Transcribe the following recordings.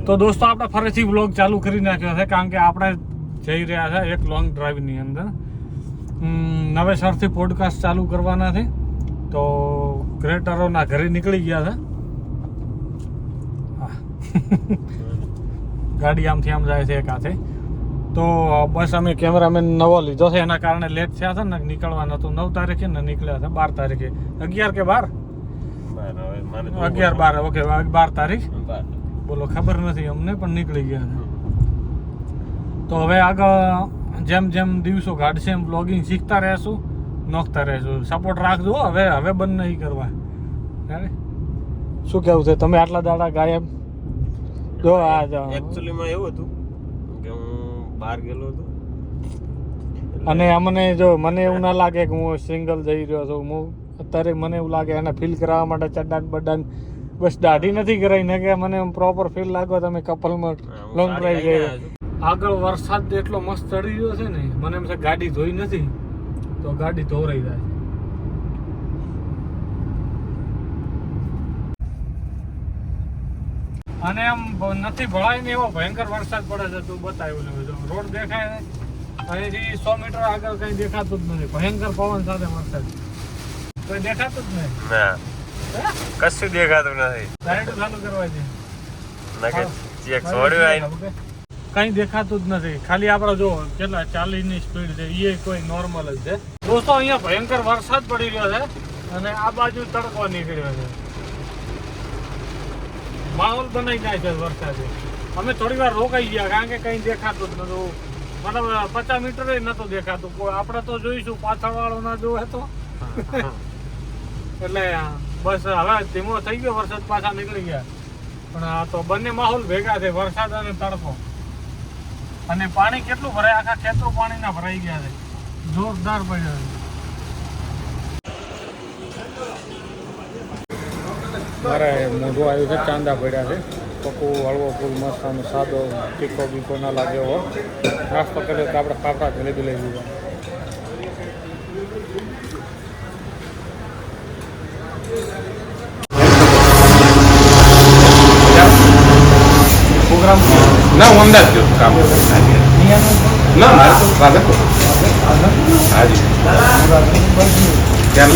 તો દોસ્તો આપણે ફરીથી વ્લોગ ચાલુ કરી નાખ્યો છે કારણ કે આપણે જઈ રહ્યા છે એક લોંગ ડ્રાઈવની અંદર નવેસરથી પોડકાસ્ટ ચાલુ કરવાના છે. તો ક્રેટરોના ઘરે નીકળી ગયા છે. ગાડી આમથી આમ જાય છે એક હાથે. તો બસ અમે કેમેરામેન નવો લીધો છે એના કારણે લેટ થયા છે ને નીકળવાના. તો 9 તારીખે ને નીકળ્યા હતા 12 તારીખે 11 કે 12 11-12 ઓકે 12 તારીખ બોલો ખબર નથી અમને પણ નીકળી ગયા છે. તો હવે આગળ જેમ જેમ દિવસો કાઢશે એમ બ્લોગિંગ શીખતા રહેશું, નોખતા રહેશું. સપોર્ટ રાખજો. હવે બંધ નહીં કરવા. શું કેવું છે તમે આટલા દાડા ગાયબ? જો આ એકચ્યુઅલીમાં એવું હતું કે હું બહાર ગયેલો હતો અને અમને જો મને એવું ના લાગે કે હું સિંગલ જઈ રહ્યો છું. હું અત્યારે મને એવું લાગે એને ફીલ કરાવવા માટે ચડાન બડાન બસ દાઢી નથી કરાવી ને કે મને પ્રોપર ફીલ લાગો તમે કપલમાં લોંગ ડ્રાઈવ જઈ રહ્યા. આગળ વરસાદ એટલો મસ્ત ચડી રહ્યો છે ને મને એમ છે ગાડી ધોઈ નથી તો ગાડી ધોરાઈ જાય. અને આમ નથી ભળાય ને એવો ભયંકર વરસાદ પડે છે. તું બતાવ્યું ને રોડ દેખાય ને અહીંથી 100 મીટર આગળ કઈ દેખાતું જ નથી. ભયંકર પવન સાથે વરસાદ કઈ દેખાતું જ નહીં. કશું દેખાતું નથી. લાઈટ ચાલુ કરવા છે કઈ દેખાતું જ નથી. ખાલી આપણે જો કેટલા 40 ની સ્પીડ છે એ કોઈ નોર્મલ જ છે. દોસ્તો અહીંયા ભયંકર વરસાદ પડી રહ્યો છે અને આ બાજુ તડકો નીકળ્યો છે. માહોલ બનાવી જાય છે વરસાદે. અમે થોડી વાર રોકાઈ ગયા કારણ કે કઈ દેખાતું જ નતું. મતલબ 50 મીટર નતું દેખાતું. આપણે તો જોઈશું પાછળ વાળો ના જોવે તો એટલે બસ હવે ધીમો થઈ ગયો વરસાદ પાછા નીકળી ગયા. પણ આ તો બંને માહોલ ભેગા છે વરસાદ અને તડકો. અને પાણી કેટલું ભરાય આખા ખેતરો પાણીના ભરાઈ ગયા છે. જોરદાર પડ્યો છે. મારે મોઢું આવ્યું છે ચાંદા પડ્યા છે. પકવું હળવો ફૂલ મસ્ત અને સાદો તીખો બીકો ના લાગે એવો નાસ્તો કર્યો તો આપણે ફાફડા જલેબી લઈ લીધા. પ્રોગ્રામ ના હું અમદાવાદ ગયો કામ ના મારે તો સ્વાગત હાજી ક્યાં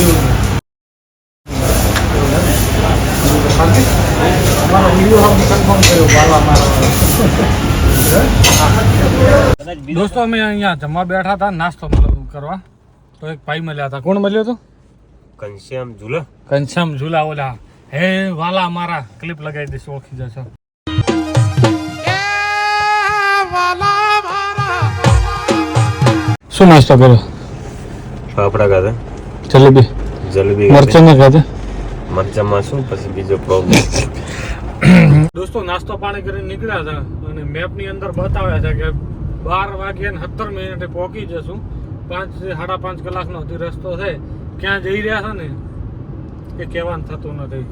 દોસ્તો અમે અહીંયા જમવા બેઠા હતા નાસ્તો કરવા. તો એક ભાઈ મળ્યા હતા. કોણ મળ્યો હતો? ઘનશ્યામ ઝુલા ઓલા હે વાલા મારા ક્લિપ લગાવી દઈશ ઓળખી જશો. શું નાસ્તો કર્યો? ફાફડા ખાધા, જલેબી મરચાં ના ખાધા. મરચામાં શું પછી બીજો પ્રોબ્લેમ. દોસ્તો નાસ્તો પાણી કરીને નીકળ્યા હતા અને મેપની અંદર બતાવ્યા છે કે 12:17 પહોંચી જશું. 5-5.5 કલાકનો હજી રસ્તો છે. ક્યાં જઈ રહ્યા છે ને એ કહેવાનું થતું નથી.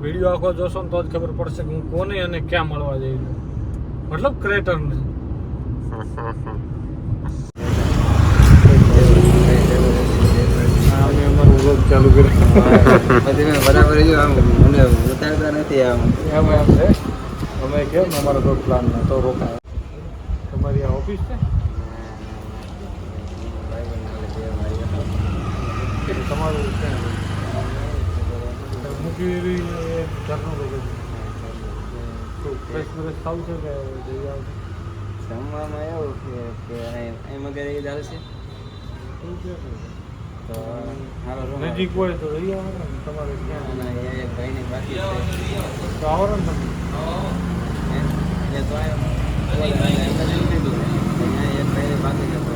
વિડીયો આખો જોશો ને તો જ ખબર પડશે કે હું કોને અને ક્યાં મળવા જઈ રહ્યો. મતલબ ક્રેટરને. ચાલુ બરાબર મને બતાવતા નથી. એમ છે અમે કેમ અમારો કોઈ પ્લાન નતો રોકાયા. તમારી આ ઓફિસ છે તમારું મૂકી ઘરનું ફ્રેશ બ્રેશ ખાવું છે કે જઈ આવું? જમવામાં એવું કે અહીં વગેરે એ ચાલશે તો સારો રૂમ નજીક હોય તો જઈ આવો ને. તમારે ક્યાં એક ભાઈની બાકી છે તો આવો ને તમે. એ તો લીધું એક ભાઈને બાકી છે તો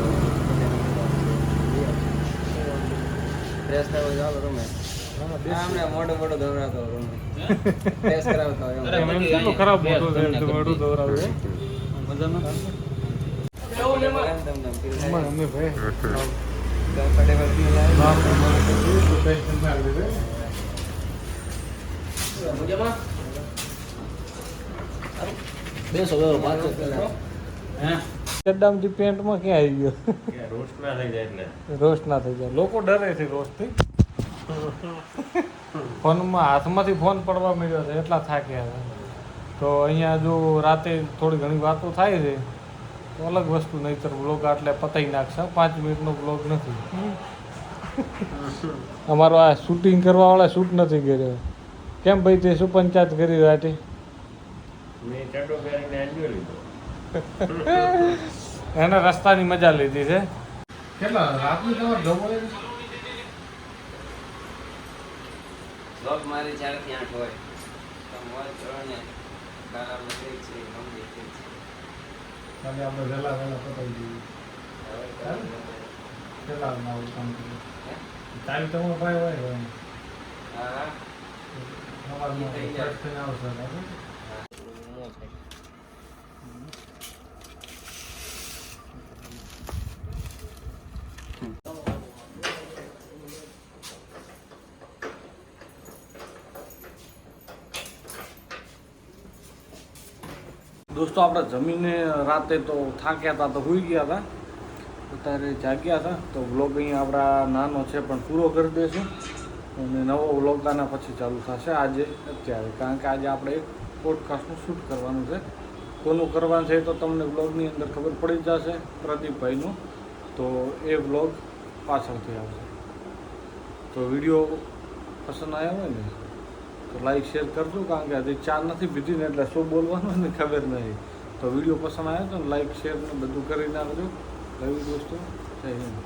ફ્રેશ થયો ચાલો રૂમે. હમણાં મોટો દોરાતો રૂમ ફ્રેશ કરાવતો હોય કેટલું ખરાબ મોટું દોરાવું છે મજામાં અમે ભાઈ ચડ્ડામથી પેન્ટમાં ક્યાં આવી ગયો? રોસ્ટ ના થઈ જાય. લોકો ડરે છે રોસ્ટથી. ફોનમાં હાથમાંથી ફોન પડવા મળ્યો છે એટલા થાક્યા છે. તો અહીંયા જો રાતે થોડી ઘણી વાતો થાય છે તો અલગ વસ્તુ, નહીંતર બ્લોગ આટલે પતાઈ નાખશે. 5 મિનિટનો બ્લોગ નથી. અમારો આ શૂટિંગ કરવાવાળા શૂટ નથી કર્યો. કેમ ભાઈ તે શું પંચાયત કરી રાતે? મેં ચડ્ડો પહેરીને આંજો લીધો. એને રસ્તાની મજા લીધી છે. કેટલા રાતની તમારે જવું પડે? લોક મારી 4 થી 8 હોય. તો મોજ કરો ને. કાલા મસ્તી છે, મમ્મી છે. કાલે આપણે વહેલા પતાવી દઈએ. કેટલા આવું કામ કરીએ? ટાઈમ તમારો ભાઈ હોય હવે. હા. સવારમાં ફ્રેશ થઈને આવશે બરાબર? દોસ્તો આપણે જમીને રાતે તો થાક્યા હતા તો સૂઈ ગયા હતા. અત્યારે જાગ્યા હતા તો વ્લોગ અહીંયા આપણા નાનો છે પણ પૂરો કરી દઈશું અને નવો વ્લોગ આના પછી ચાલુ થશે આજે અત્યારે, કારણ કે આજે આપણે એક પોડકાસ્ટનું શૂટ કરવાનું છે. કોનું કરવાનું છે તો તમને વ્લોગની અંદર ખબર પડી જશે, પ્રદીપભાઈનું. તો એ વ્લોગ પાછળથી આવશે. તો વિડીયો પસંદ આવ્યો હોય ને તો લાઈક શેર કરજો, કારણ કે હજી ચા નથી પીધી ને એટલે શું બોલવાનું ને ખબર નહીં. તો વિડીયો પસંદ આવ્યો તો લાઈક શેર ને બધું કરી નાખજો. એવી દોસ્તો જય હિન્દ.